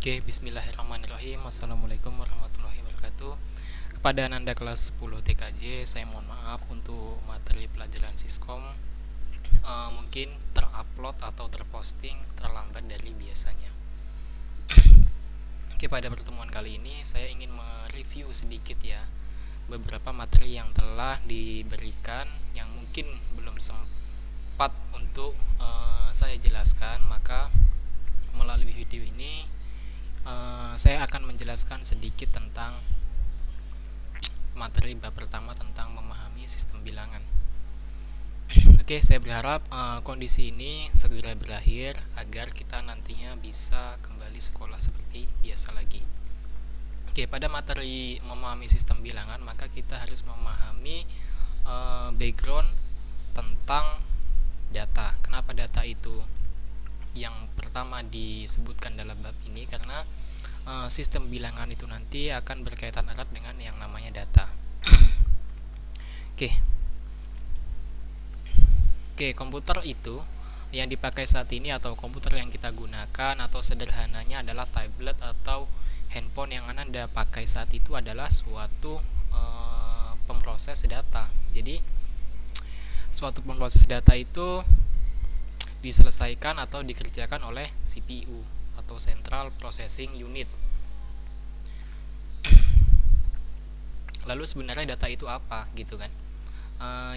Oke, bismillahirrahmanirrahim. Assalamualaikum warahmatullahi wabarakatuh. Kepada Ananda kelas 10 TKJ, saya mohon maaf untuk materi pelajaran Siskom mungkin terupload atau terposting terlambat dari biasanya. Oke, pada pertemuan kali ini saya ingin mereview sedikit ya beberapa materi yang telah diberikan yang mungkin belum sempat untuk saya jelaskan. Maka melalui video ini saya akan menjelaskan sedikit tentang materi bab pertama tentang memahami sistem bilangan. Oke, saya berharap kondisi ini segera berakhir agar kita nantinya bisa kembali sekolah seperti biasa lagi. Oke, pada materi memahami sistem bilangan maka kita harus memahami background tentang data. Kenapa data itu yang pertama disebutkan dalam bab ini? Karena sistem bilangan itu nanti akan berkaitan erat dengan yang namanya data. Oke, komputer itu yang dipakai saat ini atau komputer yang kita gunakan atau sederhananya adalah tablet atau handphone yang Anda pakai saat itu adalah suatu pemroses data. Jadi suatu pemroses data itu diselesaikan atau dikerjakan oleh CPU atau Central Processing Unit. Lalu sebenarnya data itu apa gitu kan?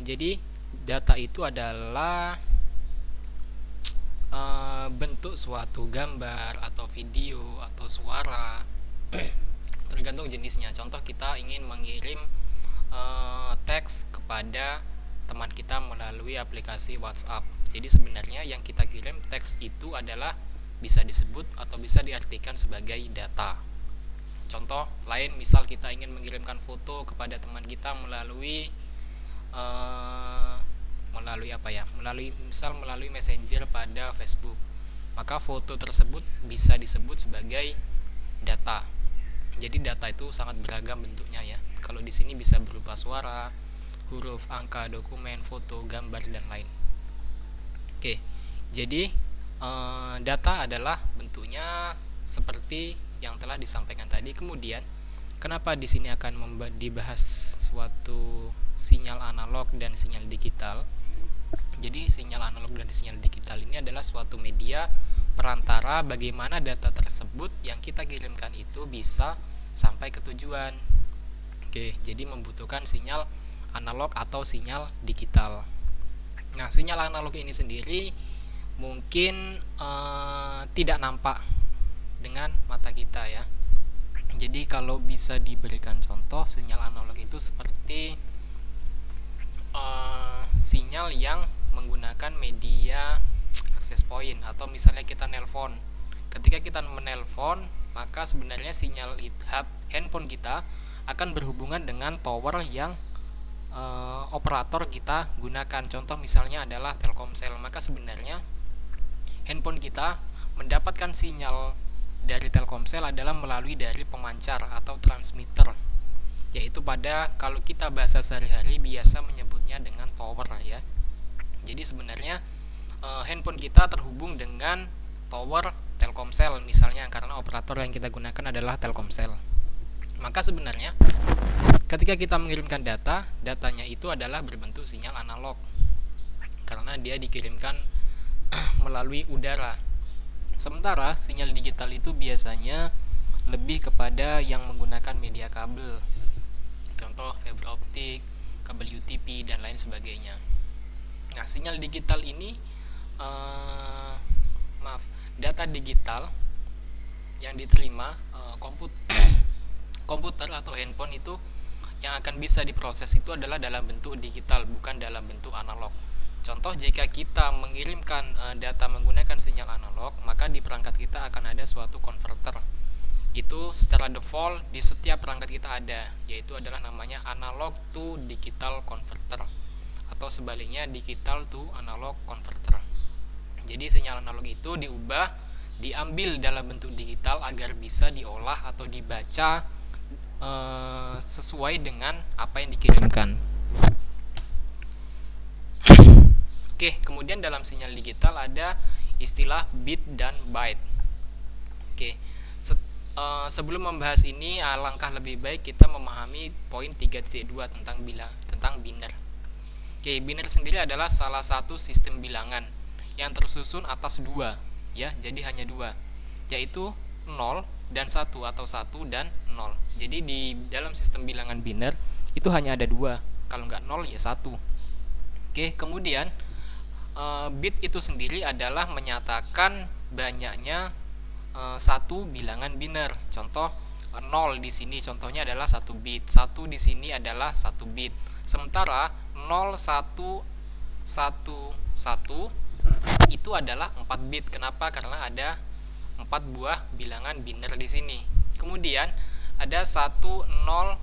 Jadi data itu adalah bentuk suatu gambar atau video atau suara tergantung jenisnya. Contoh, kita ingin mengirim teks kepada teman kita melalui aplikasi WhatsApp. Jadi sebenarnya yang kita kirim teks itu adalah bisa disebut atau bisa diartikan sebagai data. Contoh lain, misal kita ingin mengirimkan foto kepada teman kita melalui melalui Messenger pada Facebook, maka foto tersebut bisa disebut sebagai data. Jadi data itu sangat beragam bentuknya ya. Kalau di sini bisa berupa suara, huruf, angka, dokumen, foto, gambar, dan lain. Oke, jadi data adalah bentuknya seperti yang telah disampaikan tadi. Kemudian, kenapa di sini akan dibahas suatu sinyal analog dan sinyal digital? Jadi sinyal analog dan sinyal digital ini adalah suatu media perantara bagaimana data tersebut yang kita kirimkan itu bisa sampai ke tujuan. Oke, jadi membutuhkan sinyal analog atau sinyal digital. Nah, sinyal analog ini sendiri mungkin tidak nampak dengan mata kita ya. Jadi kalau bisa diberikan contoh, sinyal analog itu seperti sinyal yang menggunakan media access point, atau misalnya kita nelpon. Ketika kita menelpon, maka sebenarnya sinyal handphone kita akan berhubungan dengan tower yang operator kita gunakan. Contoh misalnya adalah Telkomsel, maka sebenarnya handphone kita mendapatkan sinyal dari Telkomsel adalah melalui dari pemancar atau transmitter, yaitu pada kalau kita bahasa sehari-hari biasa menyebutnya dengan tower ya. Jadi sebenarnya handphone kita terhubung dengan tower Telkomsel misalnya, karena operator yang kita gunakan adalah Telkomsel. Maka sebenarnya ketika kita mengirimkan data, datanya itu adalah berbentuk sinyal analog karena dia dikirimkan melalui udara. Sementara sinyal digital itu biasanya lebih kepada yang menggunakan media kabel. Contoh fiber optik, kabel UTP, dan lain sebagainya. Nah, sinyal digital ini data digital yang diterima komputer atau handphone itu yang akan bisa diproses itu adalah dalam bentuk digital, bukan dalam bentuk analog. Contoh, jika kita mengirimkan data menggunakan sinyal analog, maka di perangkat kita akan ada suatu converter. Itu secara default di setiap perangkat kita ada, yaitu adalah namanya analog to digital converter, atau sebaliknya digital to analog converter. Jadi sinyal analog itu diambil dalam bentuk digital agar bisa diolah atau dibaca sesuai dengan apa yang dikirimkan. Oke, kemudian dalam sinyal digital ada istilah bit dan byte. Oke, Sebelum membahas ini, alangkah lebih baik kita memahami poin 3.2 tentang biner. Oke, biner sendiri adalah salah satu sistem bilangan yang tersusun atas dua, ya. Jadi hanya dua, yaitu 0 dan 1 atau 1 dan 0. Jadi di dalam sistem bilangan biner itu hanya ada dua. Kalau nggak 0 ya 1. Oke, kemudian bit itu sendiri adalah menyatakan banyaknya satu bilangan biner. Contoh 0 di sini contohnya adalah 1 bit, 1 di sini adalah 1 bit. Sementara 0 1 1 1 itu adalah 4 bit. Kenapa? Karena ada 4 buah bilangan biner di sini. Kemudian ada 1 0 1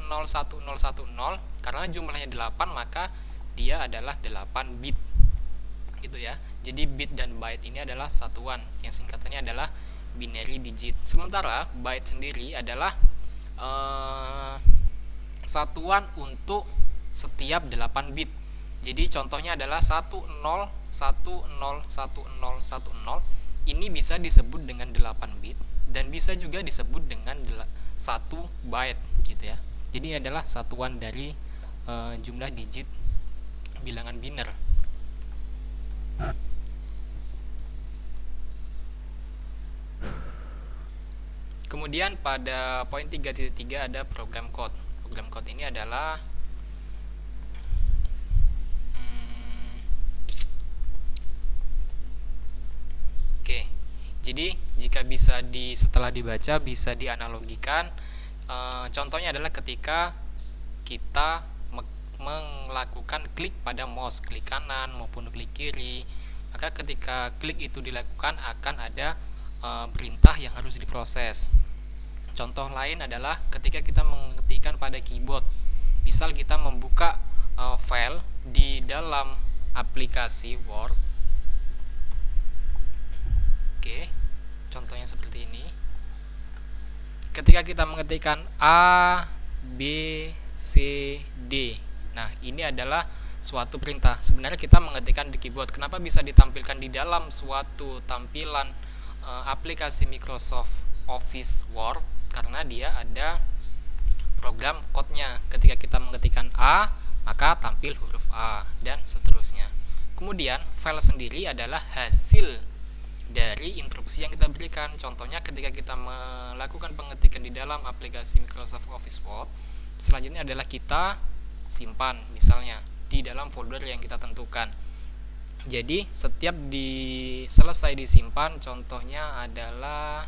0 1 0 1 0, karena jumlahnya 8 maka dia adalah 8 bit. Gitu ya. Jadi bit dan byte ini adalah satuan yang singkatannya adalah binary digit. Sementara byte sendiri adalah satuan untuk setiap 8 bit. Jadi contohnya adalah 10 10 10 10 10. Ini bisa disebut dengan 8 bit dan bisa juga disebut dengan 1 byte gitu ya. Jadi ini adalah satuan dari jumlah digit bilangan biner. Kemudian pada poin 3.3 ada program code. Program code ini adalah Oke. Jadi jika setelah dibaca bisa dianalogikan. Contohnya adalah ketika kita melakukan klik pada mouse, klik kanan maupun klik kiri, maka ketika klik itu dilakukan akan ada perintah yang harus diproses. Contoh lain adalah ketika kita mengetikkan pada keyboard, misal kita membuka file di dalam aplikasi Word. Oke, contohnya seperti ini. Ketika kita mengetikkan A, B, C, D. Nah, ini adalah suatu perintah. Sebenarnya kita mengetikkan di keyboard. Kenapa bisa ditampilkan di dalam suatu tampilan aplikasi Microsoft Office Word? Karena dia ada program code-nya. Ketika kita mengetikkan A, maka tampil huruf A dan seterusnya. Kemudian file sendiri adalah hasil dari instruksi yang kita berikan. Contohnya ketika kita melakukan pengetikan di dalam aplikasi Microsoft Office Word, selanjutnya adalah kita simpan misalnya di dalam folder yang kita tentukan. Jadi setiap selesai disimpan, contohnya adalah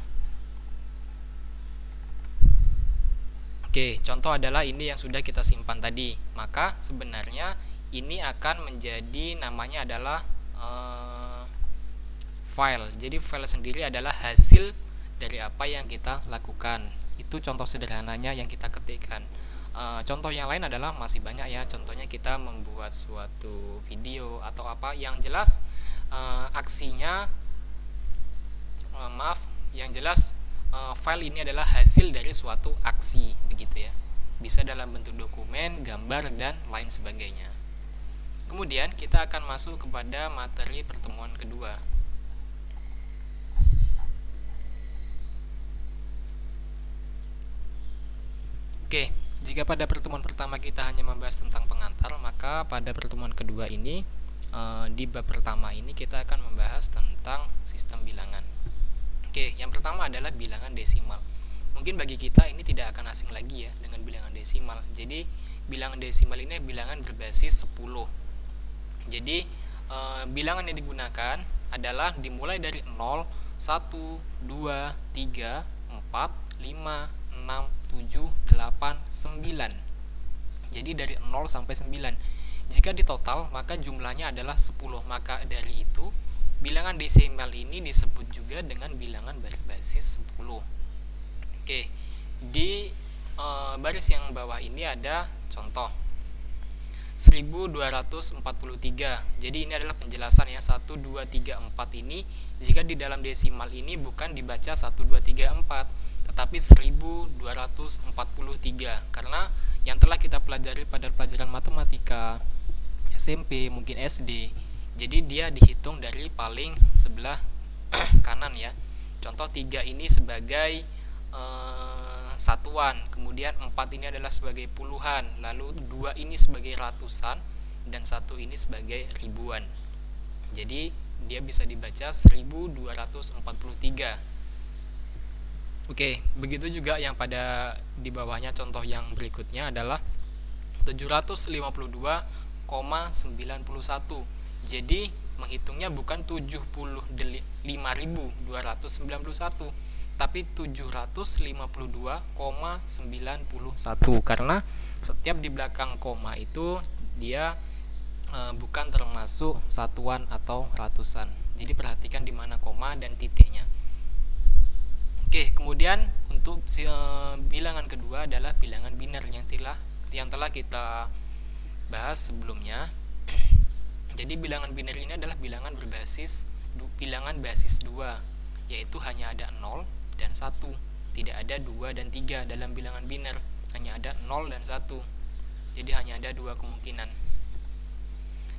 contoh adalah ini yang sudah kita simpan tadi. Maka sebenarnya ini akan menjadi namanya adalah file. Jadi file sendiri adalah hasil dari apa yang kita lakukan. Itu contoh sederhananya yang kita ketikkan. Contoh yang lain adalah masih banyak ya. Contohnya kita membuat suatu video atau apa. Yang jelas aksinya yang jelas file ini adalah hasil dari suatu aksi, begitu ya. Bisa dalam bentuk dokumen, gambar, dan lain sebagainya. Kemudian kita akan masuk kepada materi pertemuan kedua. Oke, jika pada pertemuan pertama kita hanya membahas tentang pengantar, maka pada pertemuan kedua ini di bab pertama ini kita akan membahas tentang sistem bilangan. Oke, yang pertama adalah bilangan desimal. Mungkin bagi kita ini tidak akan asing lagi ya dengan bilangan desimal. Jadi bilangan desimal ini bilangan berbasis 10. Jadi bilangan yang digunakan adalah dimulai dari 0, 1, 2, 3, 4, 5, 6, 7, 8, 9. Jadi dari 0 sampai 9. Jika ditotal maka jumlahnya adalah 10. Maka dari itu bilangan desimal ini disebut juga dengan bilangan berbasis 10. Oke, di baris yang bawah ini ada contoh 1243. Jadi ini adalah penjelasan ya. 1, 2, 3, 4 ini jika di dalam desimal ini bukan dibaca 1, 2, 3, 4, tetapi 1243, karena yang telah kita pelajari pada pelajaran matematika SMP, mungkin SD. Jadi dia dihitung dari paling sebelah kanan ya. Contoh 3 ini sebagai satuan, kemudian 4 ini adalah sebagai puluhan, lalu 2 ini sebagai ratusan, dan 1 ini sebagai ribuan. Jadi dia bisa dibaca 1243. Oke, begitu juga yang pada di bawahnya. Contoh yang berikutnya adalah 752,91. Jadi menghitungnya bukan 75.291, tapi 752,91, karena setiap di belakang koma itu dia bukan termasuk satuan atau ratusan. Jadi perhatikan di mana koma dan titiknya. Oke, kemudian untuk bilangan kedua adalah bilangan biner yang telah kita bahas sebelumnya. Jadi bilangan biner ini adalah bilangan basis 2, yaitu hanya ada 0 dan 1. Tidak ada 2 dan 3 dalam bilangan biner, hanya ada 0 dan 1. Jadi hanya ada 2 kemungkinan.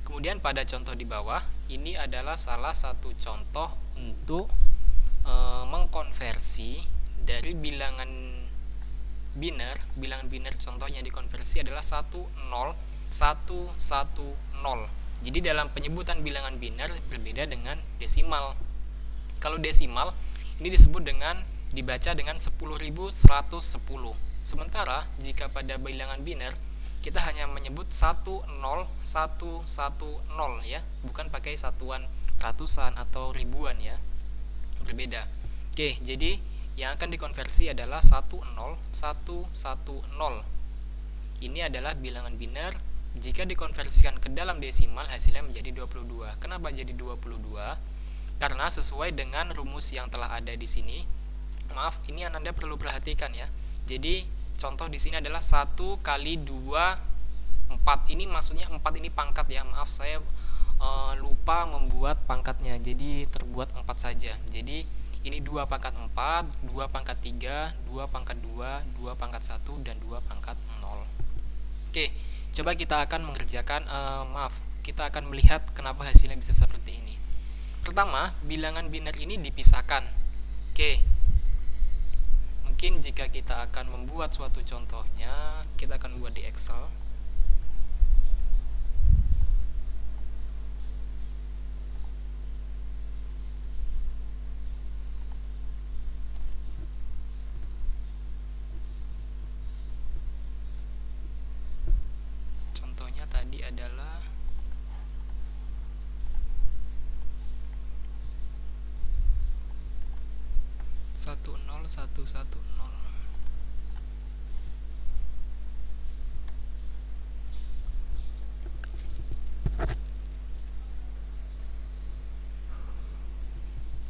Kemudian pada contoh di bawah, ini adalah salah satu contoh untuk mengkonversi dari bilangan biner. Bilangan biner contohnya dikonversi adalah 10110. Jadi dalam penyebutan bilangan biner berbeda dengan desimal. Kalau desimal ini disebut dibaca dengan 10.110. Sementara jika pada bilangan biner kita hanya menyebut 10110 ya, bukan pakai satuan ratusan atau ribuan ya. Berbeda. Oke, jadi yang akan dikonversi adalah 10110. Ini adalah bilangan biner. Jika dikonversikan ke dalam desimal, hasilnya menjadi 22. Kenapa jadi 22? Karena sesuai dengan rumus yang telah ada di sini. Maaf, ini Anda perlu perhatikan ya. Jadi contoh di sini adalah 1 kali 2 4. Ini maksudnya 4 ini pangkat ya. Maaf, saya lupa membuat pangkatnya, jadi terbuat 4 saja. Jadi ini 2 pangkat 4, 2 pangkat 3, 2 pangkat 2, 2 pangkat 1, dan 2 pangkat 0. Oke, coba kita akan mengerjakan, kita akan melihat kenapa hasilnya bisa seperti ini. Pertama, bilangan biner ini dipisahkan. Oke, mungkin jika kita akan membuat suatu contohnya, kita akan buat di Excel. Tadi adalah satu nol satu satu nol.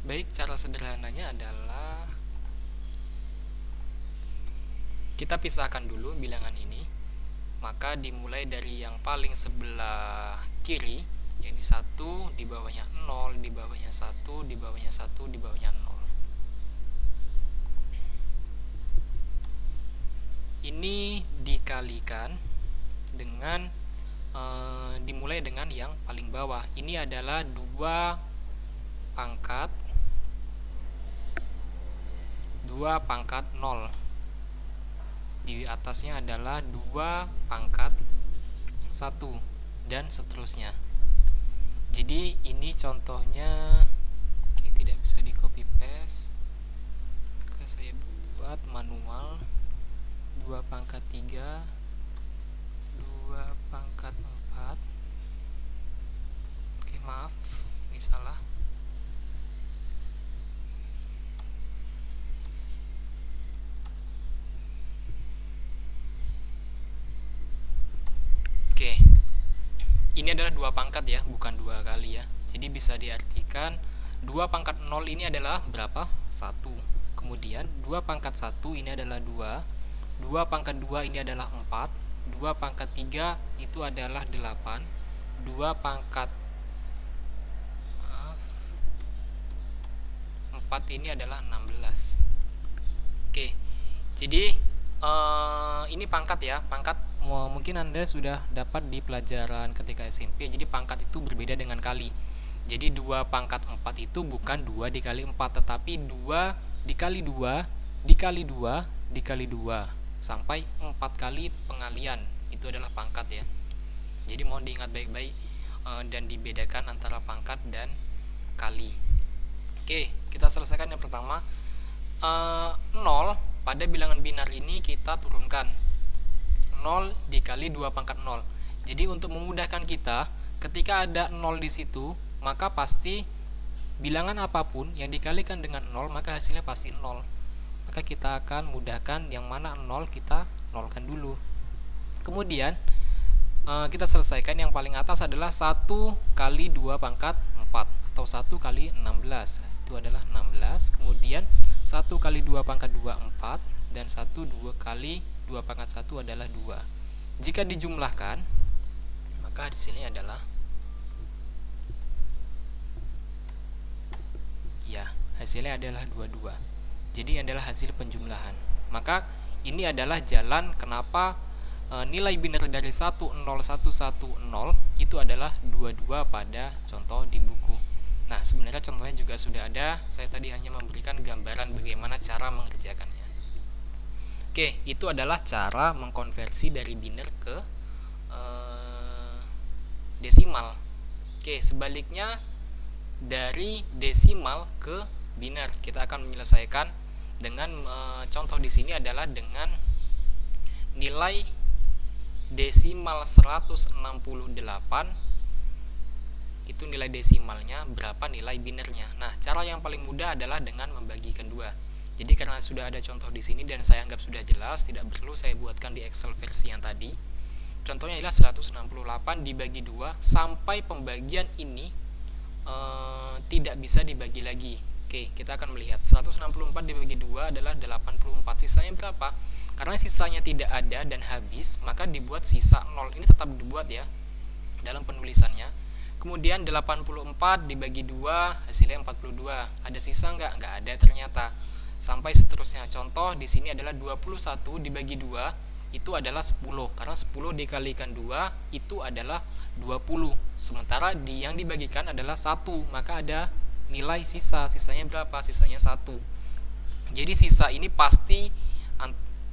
Baik, cara sederhananya adalah kita pisahkan dulu bilangan ini. Maka dimulai dari yang paling sebelah kiri, yakni 1, di bawahnya 0, di bawahnya 1, di bawahnya 1, di bawahnya 0. Ini dikalikan dengan dimulai dengan yang paling bawah. Ini adalah 2 pangkat 0. Di atasnya adalah 2 pangkat 1, dan seterusnya. Jadi ini contohnya tidak bisa di copy paste, maka saya buat manual. 2 pangkat 3, 2 pangkat 4. Oke, maaf, ini salah. Oke, ini adalah 2 pangkat ya, bukan 2 kali ya. Jadi bisa diartikan 2 pangkat 0 ini adalah berapa? 1. Kemudian 2 pangkat 1 ini adalah 2. 2 pangkat 2 ini adalah 4. 2 pangkat 3 itu adalah 8. 2 pangkat 4 ini adalah 16. Oke, jadi ini pangkat ya. Pangkat mungkin Anda sudah dapat di pelajaran ketika SMP. Jadi pangkat itu berbeda dengan kali. Jadi 2 pangkat 4 itu bukan 2 dikali 4, tetapi 2 dikali 2 dikali 2 dikali 2 sampai 4 kali pengalian. Itu adalah pangkat ya. Jadi mohon diingat baik-baik dan dibedakan antara pangkat dan kali. Oke, kita selesaikan yang pertama. 0 pada bilangan binar ini kita turunkan. 0 dikali 2 pangkat 0. Jadi untuk memudahkan kita, ketika ada 0 di situ, maka pasti bilangan apapun yang dikalikan dengan 0 maka hasilnya pasti 0. Maka kita akan mudahkan yang mana 0 kita nolkan dulu. Kemudian kita selesaikan yang paling atas adalah 1 kali 2 pangkat 4 atau 1 kali 16. Itu adalah 16. Kemudian 1 kali 2 pangkat 2 4 dan 1 2 kali 2 pangkat 1 adalah 2. Jika dijumlahkan maka hasilnya adalah hasilnya adalah 22. Jadi ini adalah hasil penjumlahan. Maka ini adalah jalan kenapa nilai binar dari 10110 itu adalah 22 pada contoh di buku. Nah, sebenarnya contohnya juga sudah ada. Saya tadi hanya memberikan gambaran bagaimana cara mengerjakannya. Oke, itu adalah cara mengkonversi dari binar ke desimal. Oke, sebaliknya dari desimal ke binar kita akan menyelesaikan dengan contoh di sini adalah dengan nilai desimal 168 itu nilai desimalnya, berapa nilai binarnya. Nah, cara yang paling mudah adalah dengan membagikan 2. Jadi karena sudah ada contoh di sini dan saya anggap sudah jelas, tidak perlu saya buatkan di Excel versi yang tadi. Contohnya adalah 168 dibagi 2 sampai pembagian ini tidak bisa dibagi lagi. Oke, kita akan melihat 164 dibagi 2 adalah 84. Sisanya berapa? Karena sisanya tidak ada dan habis, maka dibuat sisa 0. Ini tetap dibuat ya dalam penulisannya. Kemudian 84 dibagi 2 hasilnya 42. Ada sisa enggak? Enggak ada ternyata. Sampai seterusnya. Contoh di sini adalah 21 dibagi 2 itu adalah 10. Karena 10 dikalikan 2 itu adalah 20. Sementara yang dibagikan adalah 1, maka ada nilai sisa. Sisanya berapa? Sisanya 1. Jadi sisa ini pasti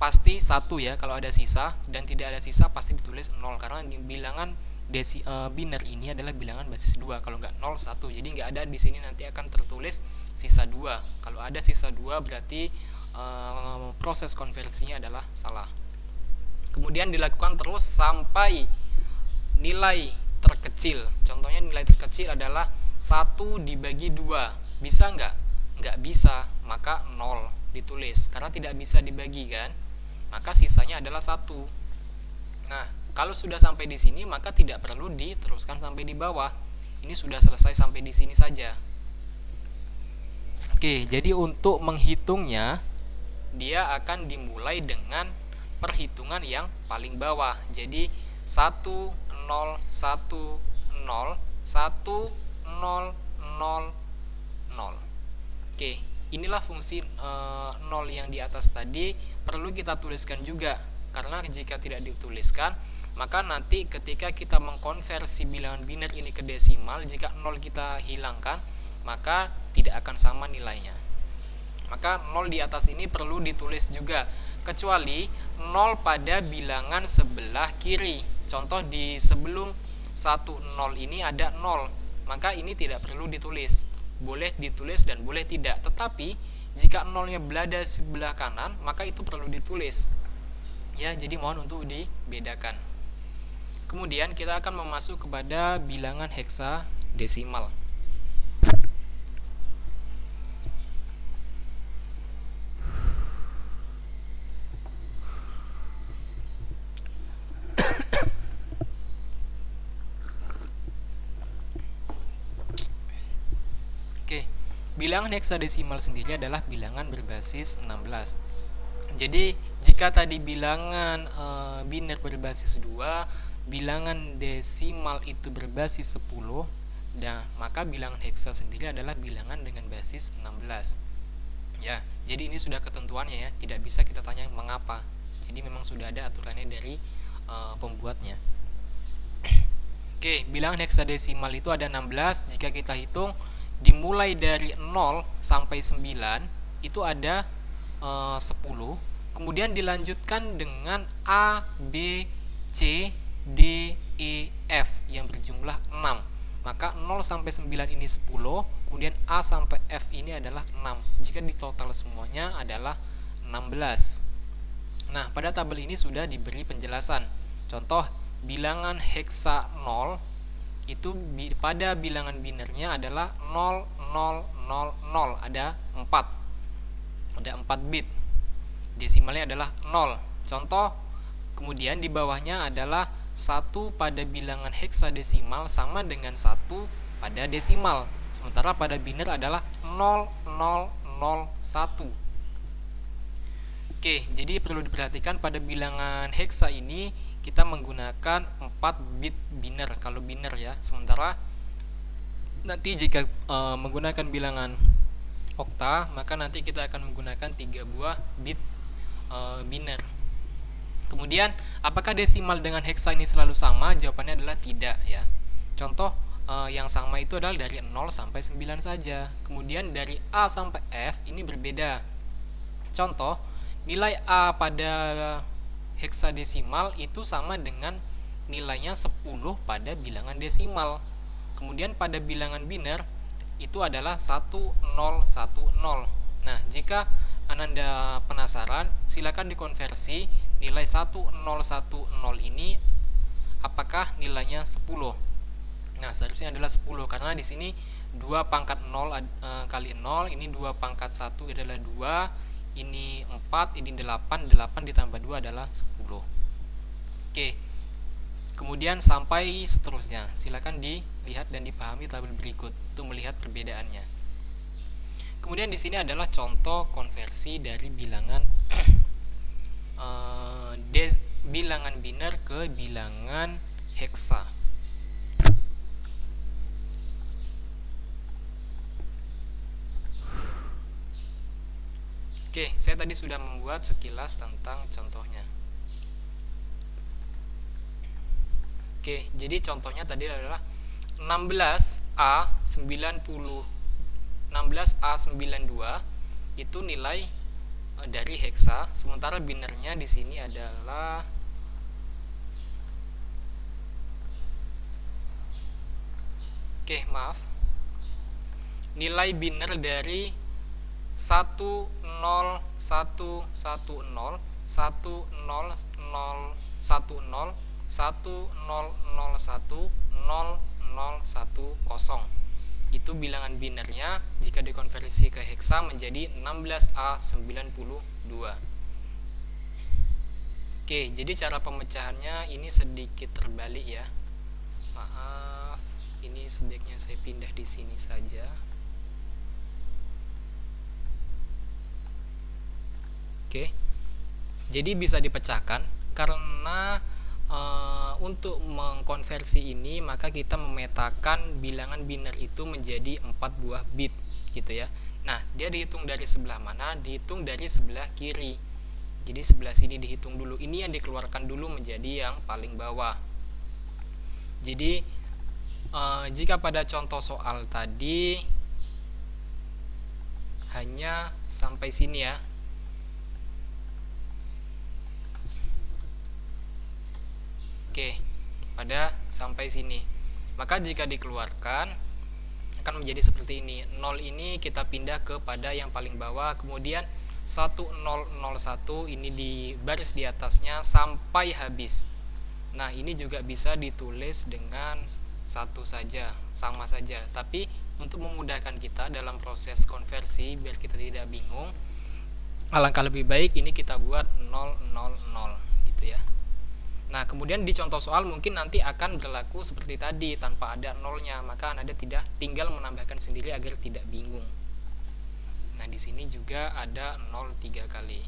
1 ya kalau ada sisa, dan tidak ada sisa pasti ditulis 0 karena bilangan binar ini adalah bilangan basis 2. Kalau enggak 0 1. Jadi enggak ada di sini, nanti akan tertulis sisa 2. Kalau ada sisa 2 berarti proses konversinya adalah salah. Kemudian dilakukan terus sampai nilai terkecil. Contohnya nilai terkecil adalah 1 dibagi 2. Bisa enggak? Enggak bisa, maka 0 ditulis. Karena tidak bisa dibagi kan, maka sisanya adalah 1. Nah, kalau sudah sampai di sini maka tidak perlu diteruskan sampai di bawah. Ini sudah selesai sampai di sini saja. Oke, jadi untuk menghitungnya dia akan dimulai dengan perhitungan yang paling bawah. Jadi 1 0 1 0 1 0 0 0. Oke, inilah fungsi 0 yang di atas tadi perlu kita tuliskan juga, karena jika tidak dituliskan maka nanti ketika kita mengkonversi bilangan binar ini ke desimal, jika 0 kita hilangkan maka tidak akan sama nilainya. Maka 0 di atas ini perlu ditulis juga, kecuali 0 pada bilangan sebelah kiri. Contoh di sebelum 10 ini ada 0, maka ini tidak perlu ditulis. Boleh ditulis dan boleh tidak. Tetapi jika 0-nya berada sebelah kanan, maka itu perlu ditulis. Ya, jadi mohon untuk dibedakan. Kemudian kita akan memasuk kepada bilangan heksadesimal. Bilangan heksadesimal sendiri adalah bilangan berbasis 16. Jadi jika tadi bilangan binar berbasis 2, bilangan desimal itu berbasis 10, dan maka bilangan heksa sendiri adalah bilangan dengan basis 16. Ya, jadi ini sudah ketentuannya ya, tidak bisa kita tanya mengapa. Jadi memang sudah ada aturannya dari pembuatnya. Oke, Oke, bilangan heksadesimal itu ada 16. Jika kita hitung dimulai dari 0 sampai 9 itu ada 10. Kemudian dilanjutkan dengan A, B, C, D, E, F yang berjumlah 6. Maka 0 sampai 9 ini 10, kemudian A sampai F ini adalah 6. Jika ditotal semuanya adalah 16. Nah, pada tabel ini sudah diberi penjelasan. Contoh, bilangan heksa 0 itu pada bilangan binernya adalah 0, 0, 0, 0. Ada 4. Ada 4 bit. Desimalnya adalah 0. Contoh, kemudian di bawahnya adalah 1 pada bilangan heksadesimal sama dengan 1 pada desimal. Sementara pada biner adalah 0, 0, 0, 1. Oke, jadi perlu diperhatikan pada bilangan heksa ini kita menggunakan 4 bit biner kalau biner ya. Sementara nanti jika menggunakan bilangan okta, maka nanti kita akan menggunakan 3 buah bit biner. Kemudian, apakah desimal dengan heksa ini selalu sama? Jawabannya adalah tidak ya. Contoh yang sama itu adalah dari 0 sampai 9 saja. Kemudian dari A sampai F ini berbeda. Contoh, nilai A pada heksadesimal itu sama dengan nilainya 10 pada bilangan desimal. Kemudian pada bilangan biner itu adalah 1010. Nah, jika Ananda penasaran, silakan dikonversi nilai 1010 ini apakah nilainya 10. Nah, seharusnya adalah 10 karena di sini 2 pangkat 0 kali 0, ini 2 pangkat 1 adalah 2, ini 4, ini 8, 8 ditambah 2 adalah 10. Oke. Kemudian sampai seterusnya. Silakan dilihat dan dipahami tabel berikut untuk melihat perbedaannya. Kemudian di sini adalah contoh konversi dari bilangan bilangan biner ke bilangan heksa. Oke, saya tadi sudah membuat sekilas tentang contohnya. Oke, jadi contohnya tadi adalah 16A92 itu nilai dari heksa, sementara binernya di sini adalah nilai biner dari 10110 1010 1001 0010. Itu bilangan binernya jika dikonversi ke heksa menjadi 16A92. Oke, jadi cara pemecahannya ini sedikit terbalik ya. Maaf, ini sebaiknya saya pindah di sini saja. Oke. Jadi bisa dipecahkan karena untuk mengkonversi ini maka kita memetakan bilangan biner itu menjadi 4 buah bit gitu ya. Nah, dia dihitung dari sebelah mana? Dihitung dari sebelah kiri. Jadi sebelah sini dihitung dulu. Ini yang dikeluarkan dulu menjadi yang paling bawah. Jadi jika pada contoh soal tadi hanya sampai sini ya. Oke, pada sampai sini. Maka jika dikeluarkan akan menjadi seperti ini. 0 ini kita pindah kepada yang paling bawah, kemudian 1001 ini di baris di atasnya sampai habis. Nah, ini juga bisa ditulis dengan satu saja, sama saja. Tapi untuk memudahkan kita dalam proses konversi biar kita tidak bingung, alangkah lebih baik ini kita buat 000 gitu ya. Nah, kemudian di contoh soal mungkin nanti akan berlaku seperti tadi tanpa ada nolnya, maka Anda tinggal menambahkan sendiri agar tidak bingung. Nah, di sini juga ada 0 3 kali.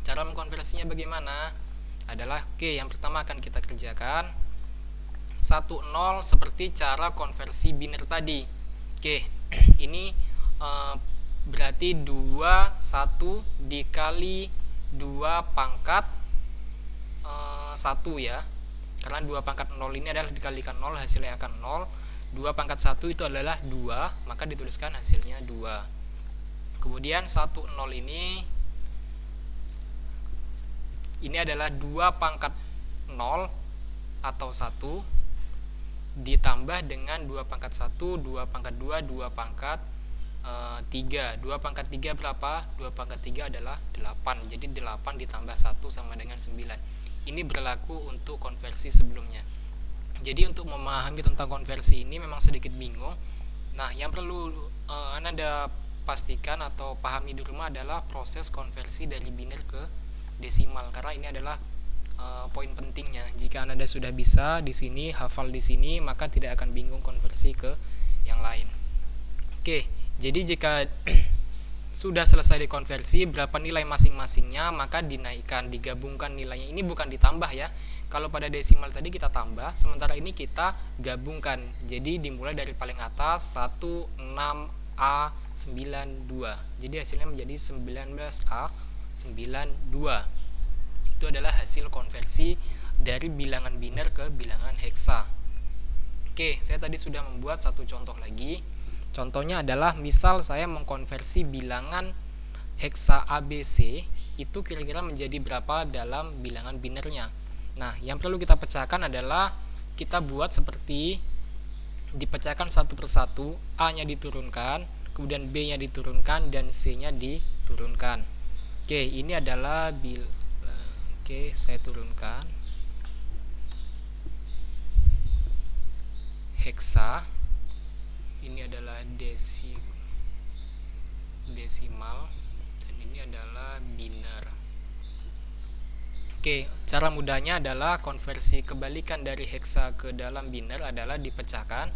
Cara mengkonversinya bagaimana? Adalah yang pertama akan kita kerjakan 10 seperti cara konversi biner tadi. Ini berarti 21 dikali 2 pangkat 1 ya, Karena 2 pangkat 0 ini adalah dikalikan 0, hasilnya akan 0. 2 pangkat 1 itu adalah 2, maka dituliskan hasilnya 2. Kemudian 1, 0 ini adalah 2 pangkat 0 atau 1 ditambah dengan 2 pangkat 1, 2 pangkat 2, 2 pangkat 3. 2 pangkat 3 berapa? 2 pangkat 3 adalah 8. Jadi 8 ditambah 1 sama dengan 9. Ini berlaku untuk konversi sebelumnya. Jadi untuk memahami tentang konversi ini memang sedikit bingung. Nah, yang perlu Anda pastikan atau pahami di rumah adalah proses konversi dari biner ke desimal, karena ini adalah poin pentingnya. Jika Anda sudah bisa di sini, hafal di sini, maka tidak akan bingung konversi ke yang lain. Oke, jadi jika sudah selesai dikonversi berapa nilai masing-masingnya, maka dinaikkan, digabungkan nilainya. Ini bukan ditambah ya. Kalau pada desimal tadi kita tambah, sementara ini kita gabungkan. Jadi dimulai dari paling atas 16A92. Jadi hasilnya menjadi 19A92. Itu adalah hasil konversi dari bilangan biner ke bilangan heksa. Oke, saya tadi sudah membuat satu contoh lagi. Contohnya adalah misal saya mengkonversi bilangan heksa ABC itu kira-kira menjadi berapa dalam bilangan binernya. Nah, yang perlu kita pecahkan adalah kita buat seperti dipecahkan satu persatu, A-nya diturunkan, kemudian B-nya diturunkan, dan C-nya diturunkan. Oke, ini adalah saya turunkan heksa. Ini adalah desimal dan ini adalah biner. Oke, cara mudahnya adalah konversi kebalikan dari heksa ke dalam biner adalah dipecahkan,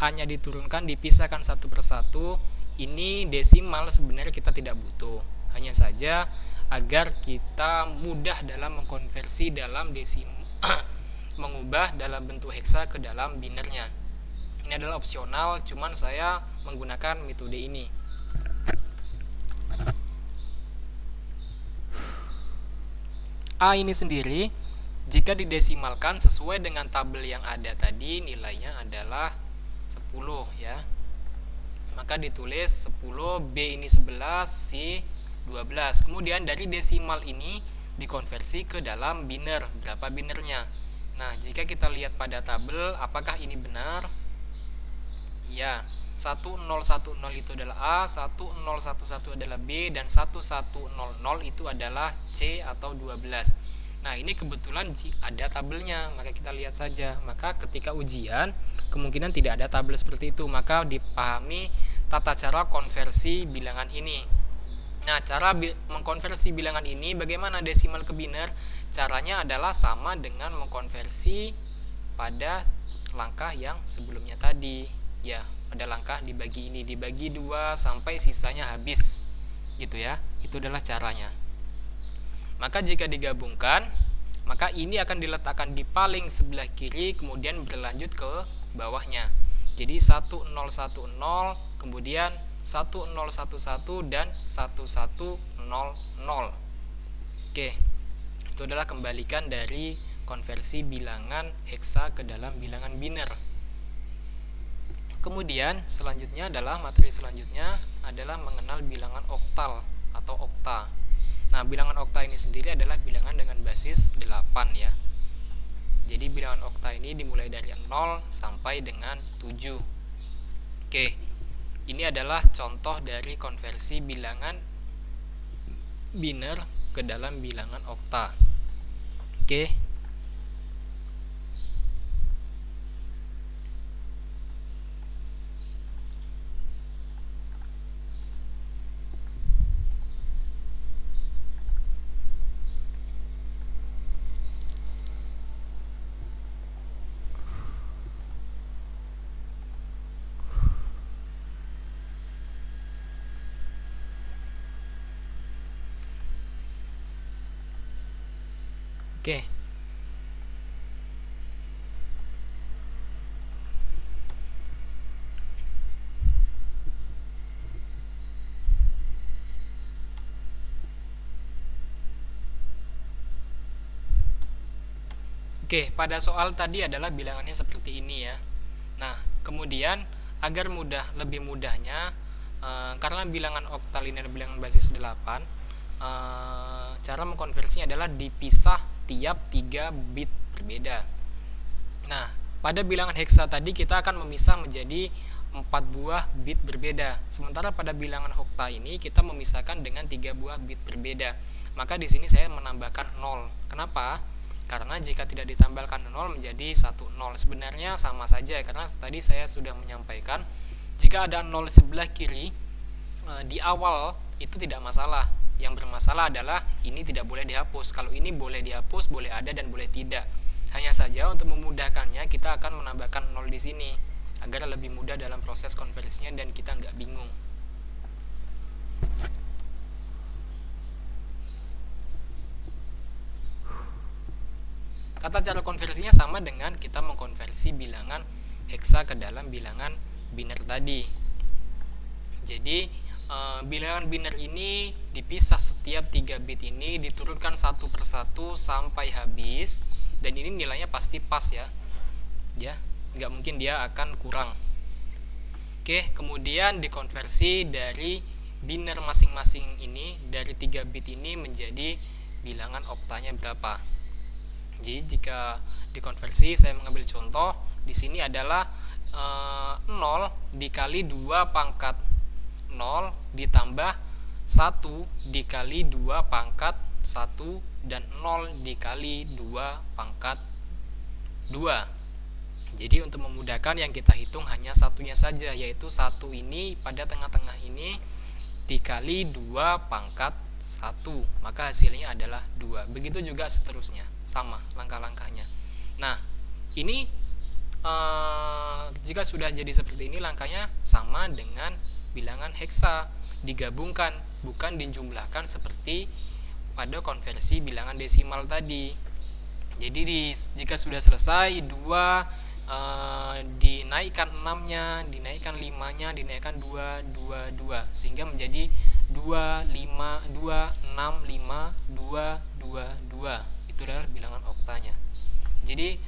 A-nya diturunkan, dipisahkan satu persatu. Ini desimal sebenarnya kita tidak butuh, hanya saja agar kita mudah dalam mengkonversi dalam desimal mengubah dalam bentuk heksa ke dalam binernya. Ini adalah opsional, cuman saya menggunakan metode ini. A ini sendiri jika didesimalkan sesuai dengan tabel yang ada tadi, nilainya adalah 10 ya. Maka ditulis 10, B ini 11, C 12. Kemudian dari desimal ini dikonversi ke dalam biner. Berapa binernya? Nah, jika kita lihat pada tabel, apakah ini benar? Ya, 1010 itu adalah A, 1011 adalah B, dan 1100 itu adalah C atau 12. Nah, ini kebetulan ada tabelnya, maka kita lihat saja. Maka ketika ujian, kemungkinan tidak ada tabel seperti itu, maka dipahami tata cara konversi bilangan ini. Nah, cara mengkonversi bilangan ini, bagaimana desimal ke biner? Caranya adalah sama dengan mengkonversi pada langkah yang sebelumnya tadi. Ya, pada langkah dibagi ini, dibagi 2 sampai sisanya habis. Gitu ya. Itu adalah caranya. Maka jika digabungkan, maka ini akan diletakkan di paling sebelah kiri, kemudian berlanjut ke bawahnya. Jadi 1010, kemudian 1011 dan 1100. Oke. Itu adalah kembalikan dari konversi bilangan heksa ke dalam bilangan biner. Kemudian selanjutnya adalah materi selanjutnya adalah mengenal bilangan oktal atau okta. Nah, bilangan okta ini sendiri adalah bilangan dengan basis 8 ya. Jadi bilangan okta ini dimulai dari 0 sampai dengan 7. Oke. Ini adalah contoh dari konversi bilangan biner ke dalam bilangan okta. Oke. Oke. Oke, pada soal tadi adalah bilangannya seperti ini ya. Nah, kemudian agar lebih mudahnya, karena bilangan oktal ini adalah bilangan basis 8, cara mengkonversinya adalah dipisah tiap 3 bit berbeda. Nah, pada bilangan heksa tadi kita akan memisah menjadi 4 buah bit berbeda. Sementara pada bilangan okta ini kita memisahkan dengan 3 buah bit berbeda. Maka di sini saya menambahkan 0. Kenapa? Karena jika tidak ditambahkan 0 menjadi 1 0. Sebenarnya sama saja karena tadi saya sudah menyampaikan jika ada 0 sebelah kiri di awal itu tidak masalah. Yang bermasalah adalah ini tidak boleh dihapus. Kalau ini boleh dihapus, boleh ada dan boleh tidak. Hanya saja untuk memudahkannya kita akan menambahkan 0 di sini agar lebih mudah dalam proses konversinya dan kita nggak bingung. Tata cara konversinya sama dengan kita mengkonversi bilangan heksa ke dalam bilangan biner tadi. Jadi bilangan biner ini dipisah setiap 3 bit ini diturunkan satu persatu sampai habis, dan ini nilainya pasti pas ya. Nggak mungkin dia akan kurang. Oke, kemudian dikonversi dari biner masing-masing ini, dari 3 bit ini menjadi bilangan oktanya berapa. Jadi jika dikonversi, saya mengambil contoh di sini adalah 0 dikali 2 pangkat 0 ditambah 1 dikali 2 pangkat 1 dan 0 dikali 2 pangkat 2. Jadi untuk memudahkan yang kita hitung hanya satunya saja, yaitu 1 ini pada tengah-tengah ini dikali 2 pangkat 1, maka hasilnya adalah 2. Begitu juga seterusnya, sama langkah-langkahnya. Nah, ini jika sudah jadi seperti ini, langkahnya sama dengan bilangan heksa, digabungkan bukan dijumlahkan seperti pada konversi bilangan desimal tadi. Jadi jika sudah selesai 2 dinaikkan 6-nya, dinaikkan 5-nya, dinaikkan 2 sehingga menjadi 2 5 2 6 5 2 2. Itu adalah bilangan oktanya. Jadi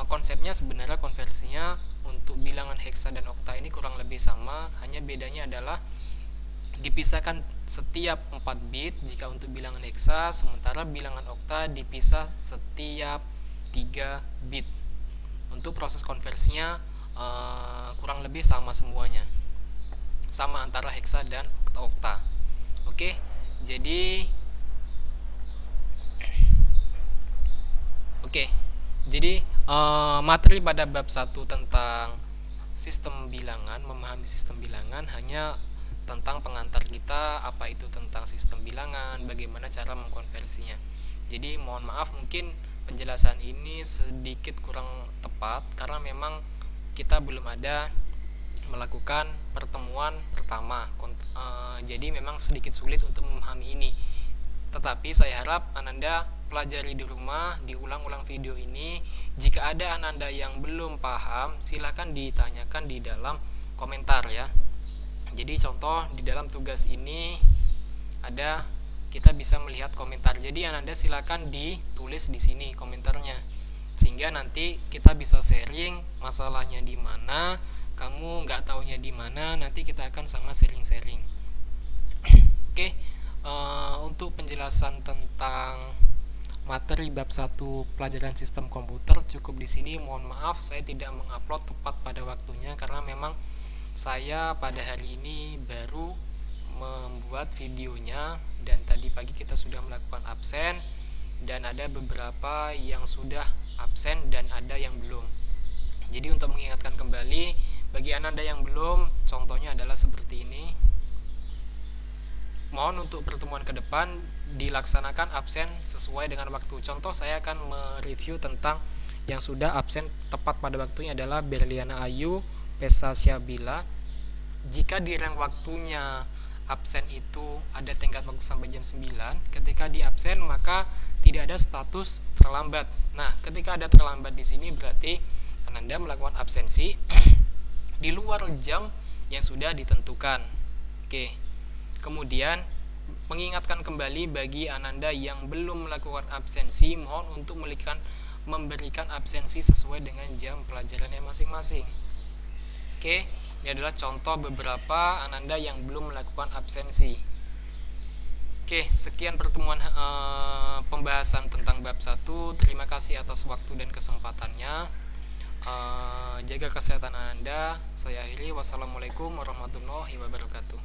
konsepnya sebenarnya konversinya untuk bilangan heksa dan okta ini kurang lebih sama, hanya bedanya adalah dipisahkan setiap 4 bit jika untuk bilangan heksa, sementara bilangan okta dipisah setiap 3 bit. Untuk proses konversinya kurang lebih sama semuanya, sama antara heksa dan okta. Oke, jadi materi pada bab 1 tentang sistem bilangan, memahami sistem bilangan, hanya tentang pengantar kita apa itu tentang sistem bilangan, bagaimana cara mengkonversinya. Jadi mohon maaf mungkin penjelasan ini sedikit kurang tepat karena memang kita belum ada melakukan pertemuan pertama, jadi memang sedikit sulit untuk memahami ini. Tetapi saya harap Ananda pelajari di rumah, diulang-ulang video ini. Jika ada Ananda yang belum paham, silahkan ditanyakan di dalam komentar ya. Jadi contoh di dalam tugas ini ada, kita bisa melihat komentar. Jadi Ananda silakan ditulis di sini komentarnya, sehingga nanti kita bisa sharing masalahnya di mana, kamu nggak taunya di mana, nanti kita akan sama sharing-sharing. Oke, untuk penjelasan tentang materi bab 1 pelajaran sistem komputer cukup di sini. Mohon maaf saya tidak mengupload tepat pada waktunya karena memang saya pada hari ini baru membuat videonya, dan tadi pagi kita sudah melakukan absen dan ada beberapa yang sudah absen dan ada yang belum. Jadi untuk mengingatkan kembali bagi Ananda yang belum, contohnya adalah seperti ini. Mohon untuk pertemuan ke depan dilaksanakan absen sesuai dengan waktu. Contoh, saya akan mereview tentang yang sudah absen tepat pada waktunya adalah Berliana Ayu, Pesa Syabila. Jika di rang waktunya absen itu ada tenggat waktu sampai jam 9, ketika di absen maka tidak ada status terlambat. Nah, ketika ada terlambat di sini berarti Ananda melakukan absensi di luar jam yang sudah ditentukan. Oke. Kemudian mengingatkan kembali bagi Ananda yang belum melakukan absensi, mohon untuk memberikan absensi sesuai dengan jam pelajarannya masing-masing. Oke, ini adalah contoh beberapa ananda yang belum melakukan absensi. Oke, sekian pertemuan pembahasan tentang bab 1. Terima kasih atas waktu dan kesempatannya. Jaga kesehatan Anda. Saya akhiri. Wassalamualaikum warahmatullahi wabarakatuh.